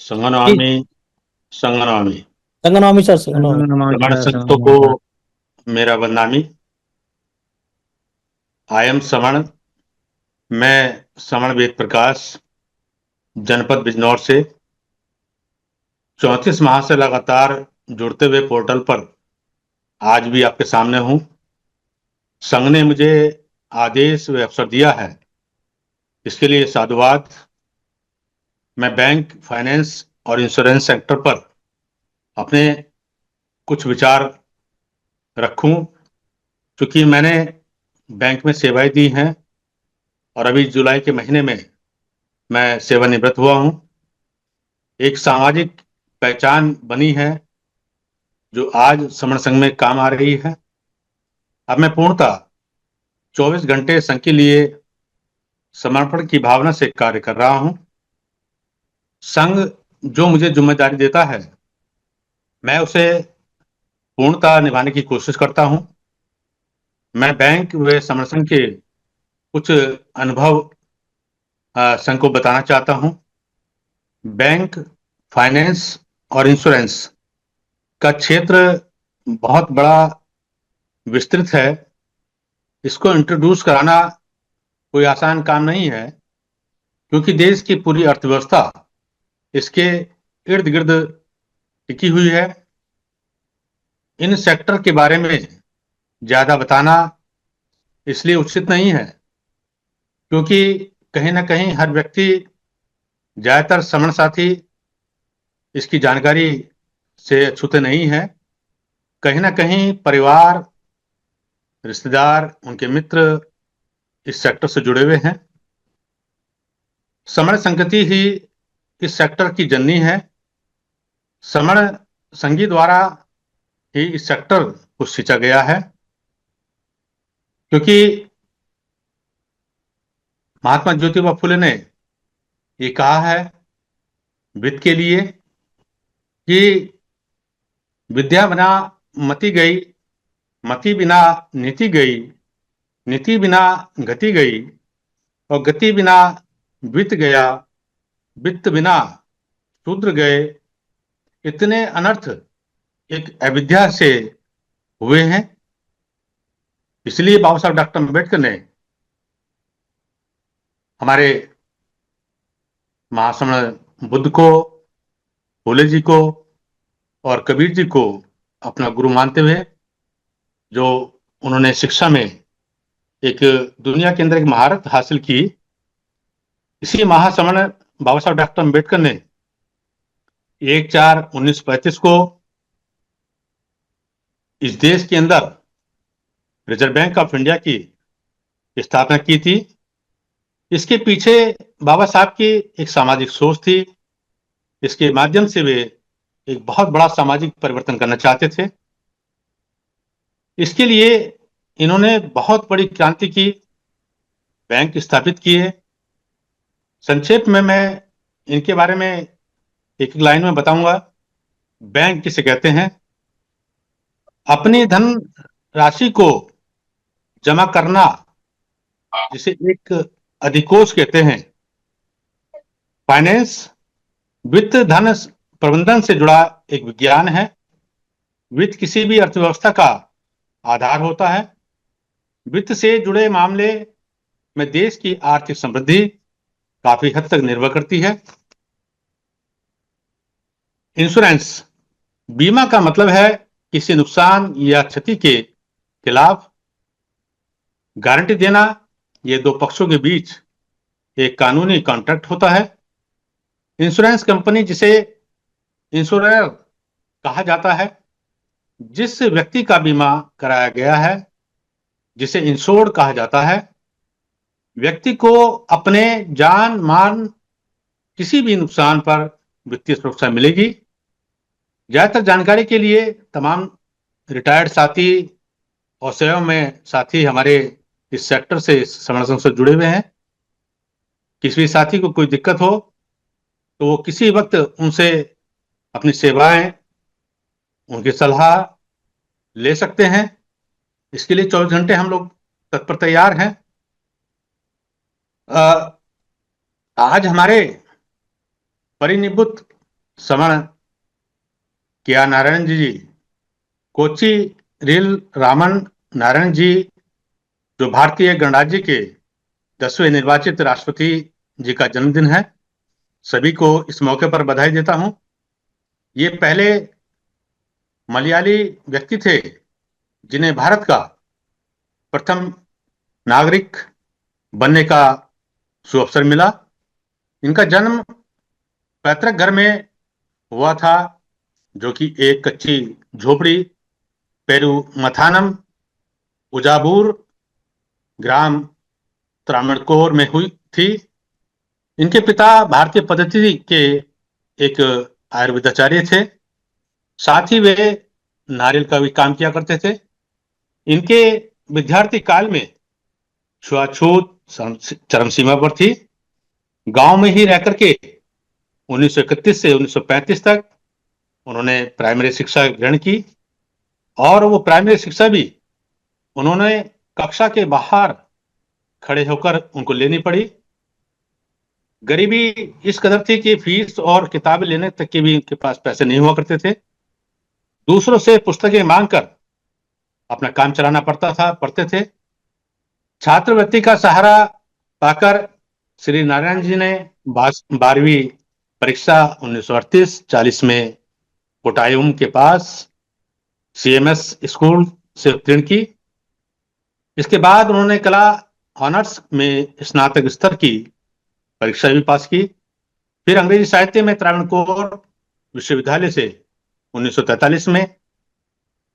जी। संगनवामी संगनवामी। संगनवामी sir, संगनवामी। श्रवण नमस्कार sir. संतों को मेरा वंदनामी। आई एम श्रवण। मैं श्रवण वेद प्रकाश, जनपद बिजनौर से 34 माह से लगातार जुड़ते हुए पोर्टल पर आज भी आपके सामने हूं। संघ ने मुझे आदेश व अवसर दिया है, इसके लिए साधुवाद। मैं बैंक, फाइनेंस और इंश्योरेंस सेक्टर पर अपने कुछ विचार रखूं, क्योंकि मैंने बैंक में सेवाएं दी हैं और अभी जुलाई के महीने में मैं सेवानिवृत्त हुआ हूं। एक सामाजिक पहचान बनी है जो आज समण संघ में काम आ रही है। अब मैं पूर्णतः 24 घंटे संघ के लिए समर्पण की भावना से कार्य कर रहा हूं। संघ जो मुझे जिम्मेदारी देता है, मैं उसे पूर्णतः निभाने की कोशिश करता हूं। मैं बैंक व समण संघ के कुछ अनुभव संघ को बताना चाहता हूं। बैंक, फाइनेंस और इंश्योरेंस का क्षेत्र बहुत बड़ा विस्तृत है। इसको इंट्रोड्यूस कराना कोई आसान काम नहीं है, क्योंकि देश की पूरी अर्थव्यवस्था इसके इर्द गिर्द टिकी हुई है। इन सेक्टर के बारे में ज्यादा बताना इसलिए उचित नहीं है, क्योंकि कहीं ना कहीं हर व्यक्ति, ज्यादातर समण साथी इसकी जानकारी से अछूते नहीं है। कहीं ना कहीं परिवार, रिश्तेदार, उनके मित्र इस सेक्टर से जुड़े हुए हैं। समण संगति ही इस सेक्टर की जननी है। समण संघी द्वारा ही इस सेक्टर को सींचा गया है, क्योंकि महात्मा ज्योतिबा फुले ने ये कहा है वित्त के लिए कि विद्या बिना मति गई, मति बिना नीति गई, नीति बिना गति गई, और गति बिना वित्त गया, वित्त बिना शूद्र गए। इतने अनर्थ एक अविद्या से हुए हैं। इसलिए बाबा साहब डॉक्टर अम्बेडकर ने हमारे महासमण बुद्ध को, फूले जी को और कबीर जी को अपना गुरु मानते हुए, जो उन्होंने शिक्षा में एक दुनिया के अंदर एक महारत हासिल की, इसी महासमण बाबा साहब डॉक्टर अम्बेडकर ने 1/4/1935 को इस देश के अंदर रिजर्व बैंक ऑफ इंडिया की स्थापना की थी। इसके पीछे बाबा साहब की एक सामाजिक सोच थी। इसके माध्यम से वे एक बहुत बड़ा सामाजिक परिवर्तन करना चाहते थे। इसके लिए इन्होंने बहुत बड़ी क्रांति की, बैंक स्थापित किए। संक्षेप में मैं इनके बारे में एक एक लाइन में बताऊंगा। बैंक किसे कहते हैं? अपनी धन राशि को जमा करना, जिसे एक अधिकोष कहते हैं। फाइनेंस, वित्त धन प्रबंधन से जुड़ा एक विज्ञान है। वित्त किसी भी अर्थव्यवस्था का आधार होता है। वित्त से जुड़े मामले में देश की आर्थिक समृद्धि काफी हद तक निर्भर करती है। इंश्योरेंस, बीमा का मतलब है किसी नुकसान या क्षति के खिलाफ गारंटी देना। ये दो पक्षों के बीच एक कानूनी कॉन्ट्रैक्ट होता है। इंश्योरेंस कंपनी, जिसे इंश्योरर कहा जाता है, जिस व्यक्ति का बीमा कराया गया है, जिसे इंश्योर्ड कहा जाता है, व्यक्ति को अपने जान माल किसी भी नुकसान पर वित्तीय सुरक्षा मिलेगी। ज्यादातर जानकारी के लिए तमाम रिटायर्ड साथी और सेवा में साथी हमारे इस सेक्टर से, इस संगठन से जुड़े हुए हैं। किसी भी साथी को कोई दिक्कत हो तो वो किसी वक्त उनसे अपनी सेवाएं, उनकी सलाह ले सकते हैं। इसके लिए 24 घंटे हम लोग तत्पर तैयार हैं। आज हमारे परिनिब्बुत समण किया नारायण जी, कोची रील रामन नारायण जी, जो भारतीय गणराज्य के 10वें निर्वाचित राष्ट्रपति जी का जन्मदिन है। सभी को इस मौके पर बधाई देता हूं। ये पहले मलयाली व्यक्ति थे जिन्हें भारत का प्रथम नागरिक बनने का सुअवसर मिला। इनका जन्म पैतृक घर में हुआ था, जो कि एक कच्ची झोपड़ी पेरू मथानम उजाबूर ग्राम त्रावणकोर में हुई थी। इनके पिता भारतीय पद्धति के एक आयुर्वेदाचार्य थे। साथ ही वे नारियल का भी काम किया करते थे। इनके विद्यार्थी काल में छुआछूत चरम सीमा पर थी। गांव में ही रह करके 1931 से 1935 तक उन्होंने प्राइमरी शिक्षा ग्रहण की, और वो प्राइमरी शिक्षा भी उन्होंने कक्षा के बाहर खड़े होकर उनको लेनी पड़ी। गरीबी इस कदर थी कि फीस और किताबें लेने तक के भी उनके पास पैसे नहीं हुआ करते थे। दूसरों से पुस्तकें मांगकर अपना काम चलाना पड़ता था, पढ़ते थे। छात्रवृत्ति का सहारा पाकर श्री नारायण जी ने 12वीं परीक्षा 1938-40 में कोटायुम के पास CMS स्कूल से उत्तीर्ण की। इसके बाद उन्होंने कला ऑनर्स में स्नातक स्तर की परीक्षा भी पास की। फिर अंग्रेजी साहित्य में त्रावणकोर विश्वविद्यालय से 1943 में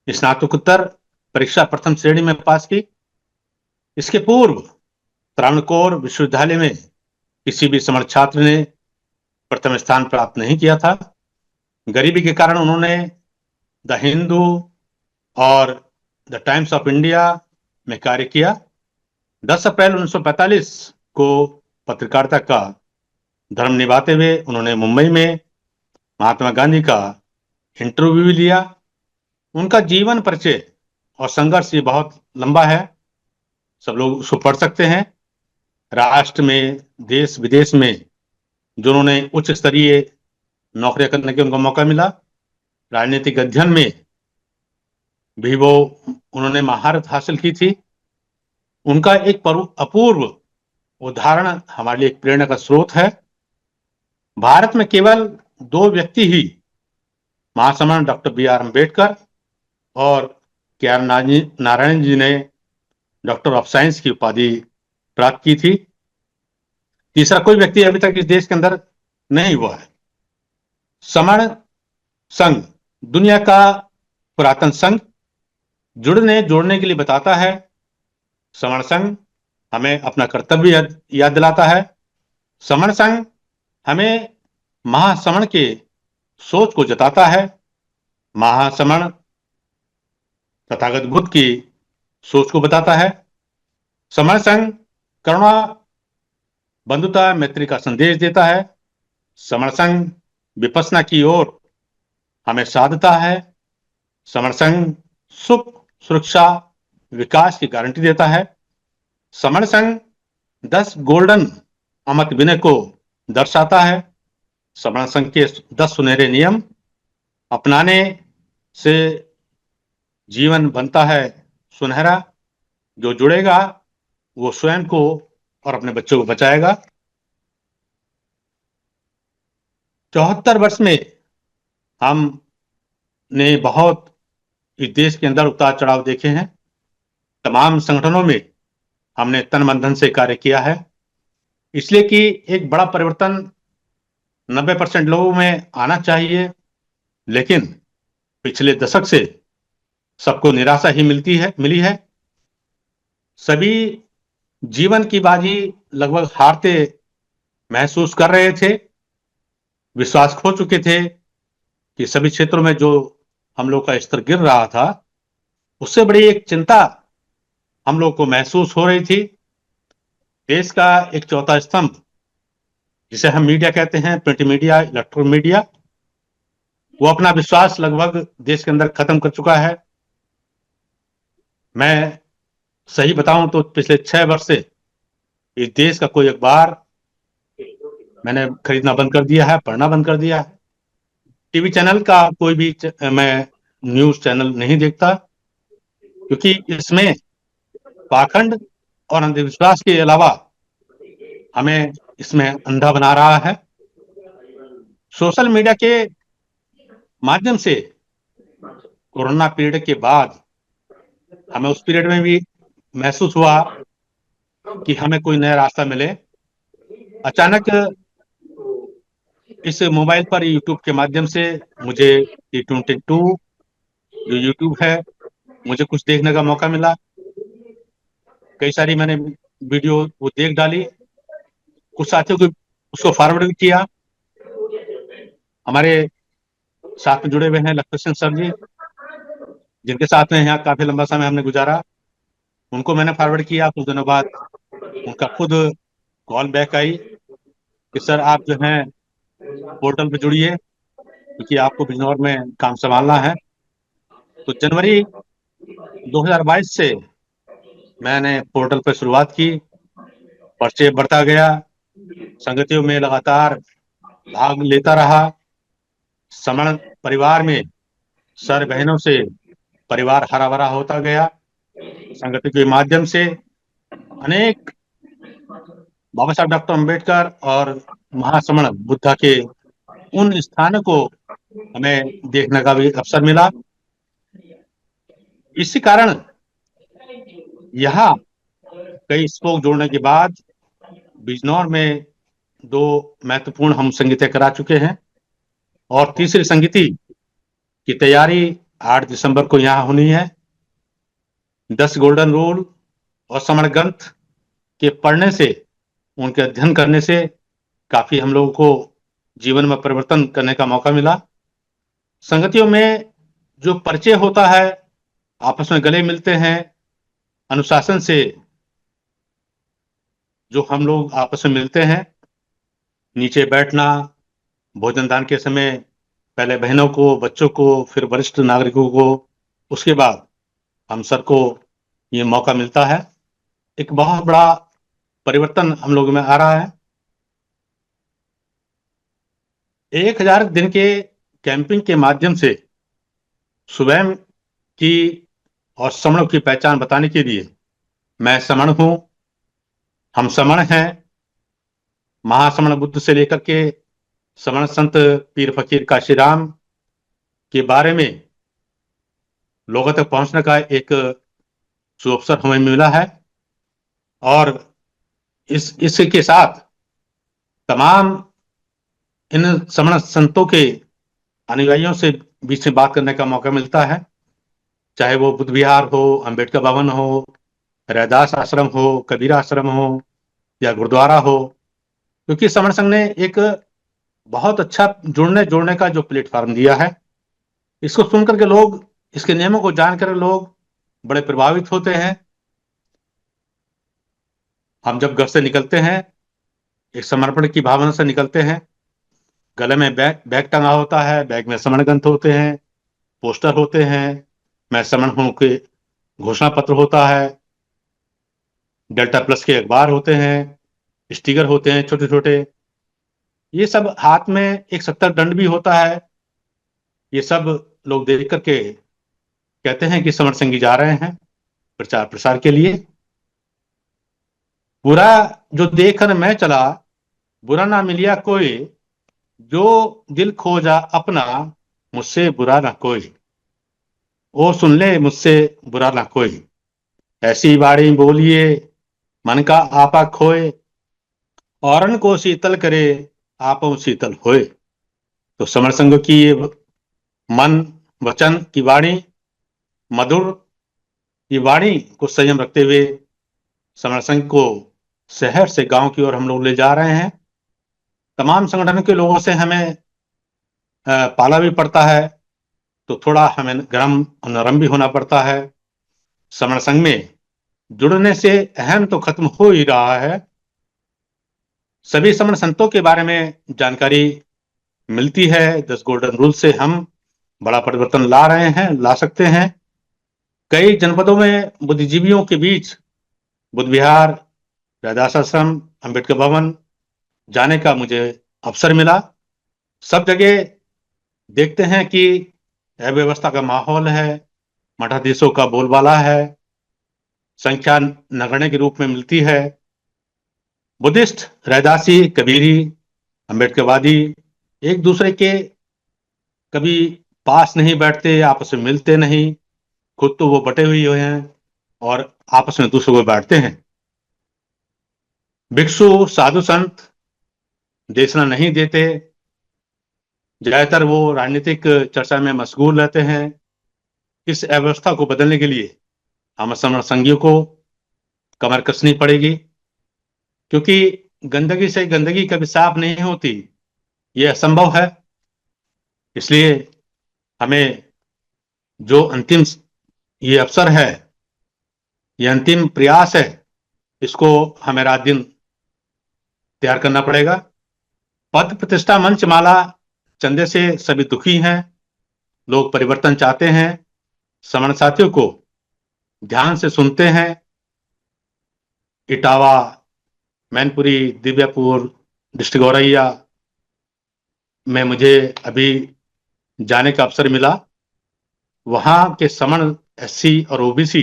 स्नातकोत्तर परीक्षा प्रथम श्रेणी में पास की। इसके पूर्व त्रावणकोर विश्वविद्यालय में किसी भी समर्थ छात्र ने प्रथम स्थान प्राप्त नहीं किया था। गरीबी के कारण उन्होंने द हिंदू और द टाइम्स ऑफ इंडिया में कार्य किया। 10 अप्रैल 1945 को पत्रकारिता का धर्म निभाते हुए उन्होंने मुंबई में महात्मा गांधी का इंटरव्यू भी लिया। उनका जीवन परिचय और संघर्ष ये बहुत लंबा है, सब लोग उसको पढ़ सकते हैं। राष्ट्र में, देश विदेश में जो उन्होंने उच्च स्तरीय नौकरियां करने के उनको मौका मिला। राजनीतिक अध्ययन में भी वो उन्होंने महारत हासिल की थी। उनका एक अपूर्व उदाहरण हमारे लिए एक प्रेरणा का स्रोत है। भारत में केवल 2 व्यक्ति ही, महासमण डॉक्टर BR अम्बेडकर और KR नारायण जी ने डॉक्टर ऑफ साइंस की उपाधि प्राप्त की थी। तीसरा कोई व्यक्ति अभी तक इस देश के अंदर नहीं हुआ है। समण संघ दुनिया का पुरातन संघ जुड़ने जोड़ने के लिए बताता है। समण संघ हमें अपना कर्तव्य याद दिलाता है। समण संघ हमें महासमण के सोच को जताता है। महासमण तथागत बुद्ध की सोच को बताता है। समण संघ करुणा, बंधुता, मैत्री का संदेश देता है। समण संघ विपश्यना की ओर हमें साधता है। समण संघ सुख, सुरक्षा, विकास की गारंटी देता है। समण संघ 10 गोल्डन अमृत विनय को दर्शाता है। समण संघ के 10 सुनहरे नियम अपनाने से जीवन बनता है सुनहरा। जो जुड़ेगा वो स्वयं को और अपने बच्चों को बचाएगा। 74 वर्ष में हमने बहुत इस देश के अंदर उतार चढ़ाव देखे हैं। तमाम संगठनों में हमने तन मन धन से कार्य किया है, इसलिए कि एक बड़ा परिवर्तन 90% लोगों में आना चाहिए। लेकिन पिछले दशक से सबको निराशा ही मिली है। सभी जीवन की बाजी लगभग हारते महसूस कर रहे थे। विश्वास खो चुके थे कि सभी क्षेत्रों में जो हम लोग का स्तर गिर रहा था, उससे बड़ी एक चिंता हम लोग को महसूस हो रही थी। देश का एक चौथा स्तंभ, जिसे हम मीडिया कहते हैं, प्रिंट मीडिया, इलेक्ट्रॉनिक मीडिया, वो अपना विश्वास लगभग देश के अंदर खत्म कर चुका है। मैं सही बताऊं तो पिछले 6 वर्ष से इस देश का कोई अखबार मैंने खरीदना बंद कर दिया है, पढ़ना बंद कर दिया है। टीवी चैनल का कोई भी मैं न्यूज चैनल नहीं देखता, क्योंकि इसमें पाखंड और अंधविश्वास के अलावा हमें इसमें अंधा बना रहा है। सोशल मीडिया के माध्यम से कोरोना पीरियड के बाद हमें उस पीरियड में भी महसूस हुआ कि हमें कोई नया रास्ता मिले। अचानक इस मोबाइल पर यूट्यूब के माध्यम से मुझे T22 जो यूट्यूब है, मुझे कुछ देखने का मौका मिला। कई सारी मैंने वीडियो वो देख डाली, कुछ साथियों को उसको फॉरवर्ड भी किया। हमारे साथ में जुड़े हुए हैं लखपत सिंह सर जी, जिनके साथ में यहाँ काफी लंबा समय हमने गुजारा, उनको मैंने फॉरवर्ड किया। कुछ दिनों बाद उनका खुद कॉल बैक आई कि सर आप जो हैं पोर्टल पे जुड़िए, क्योंकि आपको बिजनौर में काम संभालना है। तो जनवरी 2022 से मैंने पोर्टल पर शुरुआत की, परिचय बढ़ता गया, संगतियों में लगातार भाग लेता रहा। समण परिवार में सर बहनों से परिवार हरा भरा होता गया। संगति के माध्यम से अनेक बाबा साहब डॉक्टर अम्बेडकर और महासमण बुद्धा के उन स्थानों को हमें देखने का भी अवसर मिला। इसी कारण यहाँ कई स्पोक जोड़ने के बाद बिजनौर में 2 महत्वपूर्ण हम संगीतें करा चुके हैं, और तीसरी संगीति की तैयारी 8 दिसंबर को यहाँ होनी है। 10 गोल्डन रूल और समण ग्रंथ के पढ़ने से, उनके अध्ययन करने से काफी हम लोगों को जीवन में परिवर्तन करने का मौका मिला। संगतियों में जो परिचय होता है, आपस में गले मिलते हैं, अनुशासन से जो हम लोग आपस में मिलते हैं, नीचे बैठना, भोजन दान के समय पहले बहनों को, बच्चों को, फिर वरिष्ठ नागरिकों को, उसके बाद हम सर को ये मौका मिलता है। एक बहुत बड़ा परिवर्तन हम लोगों में आ रहा है। 1000 दिन के कैंपिंग के माध्यम से स्वयं की और समणों की पहचान बताने के लिए, मैं समण हूं, हम समण हैं। महासमण बुद्ध से लेकर के समण संत पीर फकीर काशीराम के बारे में लोगों तक पहुंचने का एक सुअवसर हमें मिला है, और इसके साथ तमाम इन समण संतों के अनुयायियों से बीच में बात करने का मौका मिलता है, चाहे वो बुद्ध विहार हो, अंबेडकर भवन हो, रैदास आश्रम हो, कबीर आश्रम हो, या गुरुद्वारा हो। क्योंकि समण संघ ने एक बहुत अच्छा जोड़ने का जो प्लेटफॉर्म दिया है, इसको सुनकर के लोग, इसके नियमों को जानकर लोग बड़े प्रभावित होते हैं। हम जब घर से निकलते हैं, एक समर्पण की भावना से निकलते हैं। गले में बैग टंगा होता है, बैग में समण ग्रंथ होते हैं, पोस्टर होते हैं, मैं समण हूं के घोषणा पत्र होता है, डेल्टा प्लस के अखबार होते हैं, स्टिकर होते हैं छोटे छोटे। ये सब हाथ में एक 70 दंड भी होता है। ये सब लोग देख करके कहते हैं कि समर संगी जा रहे हैं प्रचार प्रसार के लिए। बुरा जो देखकर मैं चला, बुरा ना मिलिया कोई, जो दिल खोजा अपना, मुझसे बुरा ना कोई, ओ सुन ले मुझसे बुरा ना कोई। ऐसी बाड़ी बोलिए मन का आपा खोए, औरन को शीतल करे आपो शीतल होए। तो समर संघ की ये मन वचन की वाणी, मधुर ये वाणी को संयम रखते हुए समर संघ को शहर से गांव की ओर हम लोग ले जा रहे हैं। तमाम संगठन के लोगों से हमें पाला भी पड़ता है, तो थोड़ा हमें गर्म और नरम भी होना पड़ता है। समर संघ में जुड़ने से अहम तो खत्म हो ही रहा है। सभी समण संतों के बारे में जानकारी मिलती है। 10 गोल्डन रूल से हम बड़ा परिवर्तन ला रहे हैं, ला सकते हैं। कई जनपदों में बुद्धिजीवियों के बीच बुद्ध विहार, रैदास आश्रम, अंबेडकर भवन जाने का मुझे अवसर मिला। सब जगह देखते हैं कि अव्यवस्था का माहौल है, मठाधीशों का बोलबाला है, संख्या नगण्य के रूप में मिलती है। बुद्धिस्ट, रैदासी, कबीरी, अम्बेडकरवादी एक दूसरे के कभी पास नहीं बैठते, आपस में मिलते नहीं, खुद तो वो बटे हुए हैं और आपस में दूसरों को बांटते हैं। भिक्षु, साधु संत देशना नहीं देते, ज्यादातर वो राजनीतिक चर्चा में मशगूल रहते हैं। इस अव्यवस्था को बदलने के लिए हम समर संघियों को कमर कसनी पड़ेगी, क्योंकि गंदगी से गंदगी कभी साफ नहीं होती, ये असंभव है। इसलिए हमें जो अंतिम ये अवसर है, ये अंतिम प्रयास है, इसको हमें रात दिन तैयार करना पड़ेगा। पद प्रतिष्ठा मंच माला चंदे से सभी दुखी हैं, लोग परिवर्तन चाहते हैं, समण साथियों को ध्यान से सुनते हैं। इटावा, मैनपुरी, दिव्यापुर, डिस्ट्रिक्ट औरैया में मुझे अभी जाने का अवसर मिला। वहां के समण एससी और ओबीसी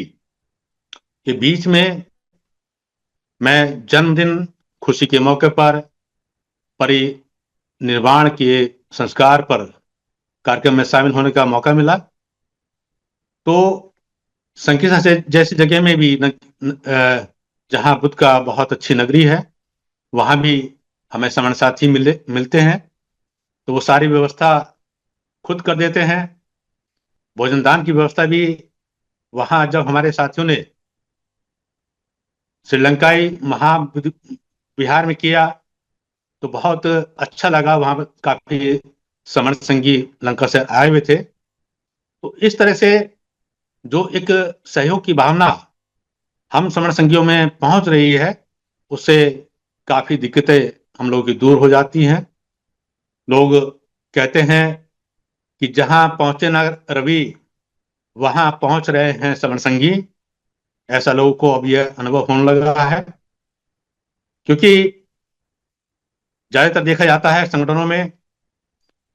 के बीच में मैं जन्मदिन खुशी के मौके पर, परिनिर्वाण के संस्कार पर कार्यक्रम में शामिल होने का मौका मिला। तो संकिसा से जैसी जगह में भी जहां बुद्ध का बहुत अच्छी नगरी है, वहां भी हमें समण साथी मिलते हैं। तो वो सारी व्यवस्था खुद कर देते हैं। भोजन दान की व्यवस्था भी वहां जब हमारे साथियों ने श्रीलंकाई महाविहार में किया तो बहुत अच्छा लगा। वहां पर काफी समण संगी लंका से आए हुए थे। तो इस तरह से जो एक सहयोग की भावना हम समण संगियों में पहुंच रही है, उससे काफी दिक्कतें हम लोगों की दूर हो जाती हैं। लोग कहते हैं कि जहां पहुंचे ना रवि, वहां पहुंच रहे हैं समण संगी। ऐसा लोगों को अब यह अनुभव होने लगा है, क्योंकि ज्यादातर देखा जाता है संगठनों में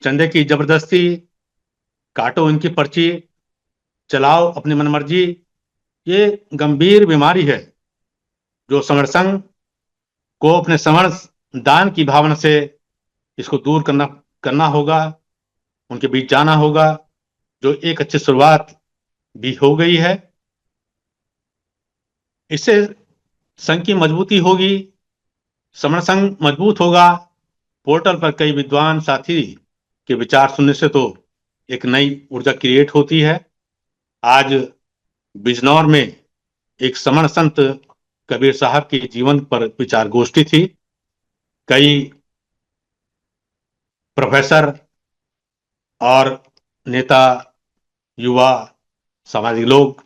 चंदे की जबरदस्ती, काटो इनकी पर्ची, चलाओ अपनी मनमर्जी, ये गंभीर बीमारी है जो समण संघ को अपने समण दान की भावना से इसको दूर करना करना होगा, उनके बीच जाना होगा। जो एक अच्छी शुरुआत भी हो गई है, इससे संघ की मजबूती होगी, समण संघ मजबूत होगा। पोर्टल पर कई विद्वान साथी के विचार सुनने से तो एक नई ऊर्जा क्रिएट होती है। आज बिजनौर में एक समण संत कबीर साहब के जीवन पर विचार गोष्ठी थी। कई प्रोफेसर और नेता, युवा, सामाजिक लोग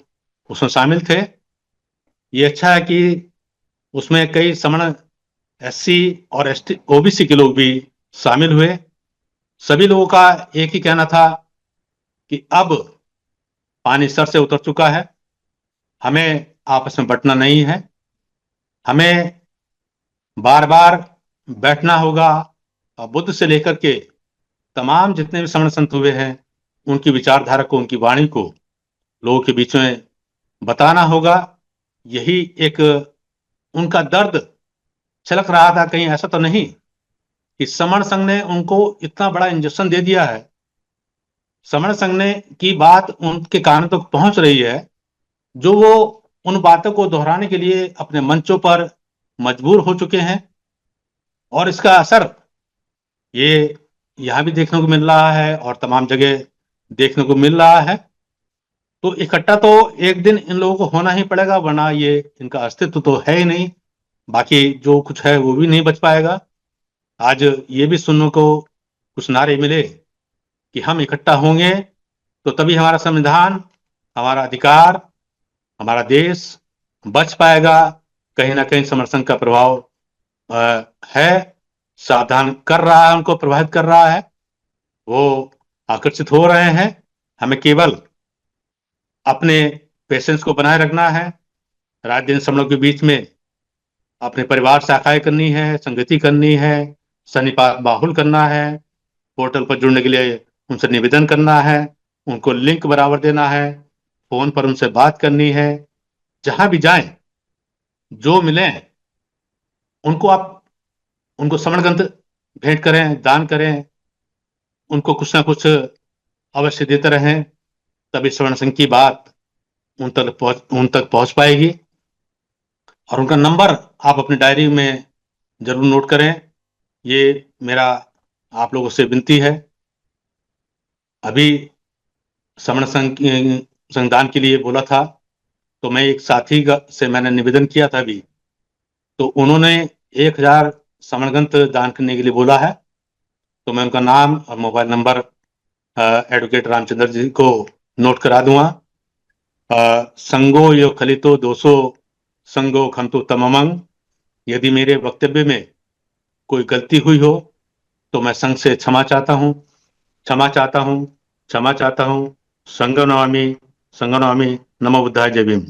उसमें शामिल थे। ये अच्छा है कि उसमें कई समण एससी और एसटी ओबीसी के लोग भी शामिल हुए। सभी लोगों का एक ही कहना था कि अब पानी सर से उतर चुका है, हमें आपस में बंटना नहीं है, हमें बार बार बैठना होगा और बुद्ध से लेकर के तमाम जितने भी समण संत हुए हैं, उनकी विचारधारा को, उनकी वाणी को लोगों के बीच में बताना होगा। यही एक उनका दर्द छलक रहा था। कहीं ऐसा तो नहीं कि समण संघ ने उनको इतना बड़ा इंजेक्शन दे दिया है। समण संघ ने की बात उनके कानों तक पहुंच रही है, जो वो उन बातों को दोहराने के लिए अपने मंचों पर मजबूर हो चुके हैं। और इसका असर ये यहां भी देखने को मिल रहा है और तमाम जगह देखने को मिल रहा है। तो इकट्ठा तो एक दिन इन लोगों को होना ही पड़ेगा, वरना ये इनका अस्तित्व तो है ही नहीं, बाकी जो कुछ है वो भी नहीं बच पाएगा। आज ये भी सुनने को कुछ नारे मिले कि हम इकट्ठा होंगे तो तभी हमारा संविधान, हमारा अधिकार, हमारा देश बच पाएगा। कहीं ना कहीं समर्थन का प्रभाव है, सावधान कर रहा है, उनको प्रभावित कर रहा है, वो आकर्षित हो रहे हैं। हमें केवल अपने पेशेंस को बनाए रखना है, रात दिन सब लोग के बीच में अपने परिवार शाखाएं करनी है, संगति करनी है, सन्निपात बाहुल करना है, पोर्टल पर जुड़ने के लिए उनसे निवेदन करना है, उनको लिंक बराबर देना है, फोन पर उनसे बात करनी है। जहां भी जाएं, जो मिले उनको आप उनको श्रवण ग्रंथ भेंट करें, दान करें, उनको कुछ ना कुछ अवश्य देते रहें, तभी श्रवण सिंह की बात उन तक पहुंच पाएगी। और उनका नंबर आप अपनी डायरी में जरूर नोट करें। ये मेरा आप लोगों से विनती है। अभी श्रवण संघ के लिए बोला था, तो मैं एक साथी से मैंने निवेदन किया था अभी, तो उन्होंने 1,000 श्रवण ग्रंथ दान करने के लिए बोला है। तो मैं उनका नाम और mobile number advocate Ramchandra ji को नोट करा दूंगा। संगो यो खलितो दोषो संगो खंतु तममंग। यदि मेरे वक्तव्य में कोई गलती हुई हो तो मैं संघ से क्षमा चाहता हूँ, क्षमा चाहता हूँ, क्षमा चाहता हूँ। संगो नमामि, संगो नमामि। नमो बुद्धाय, जय भीम।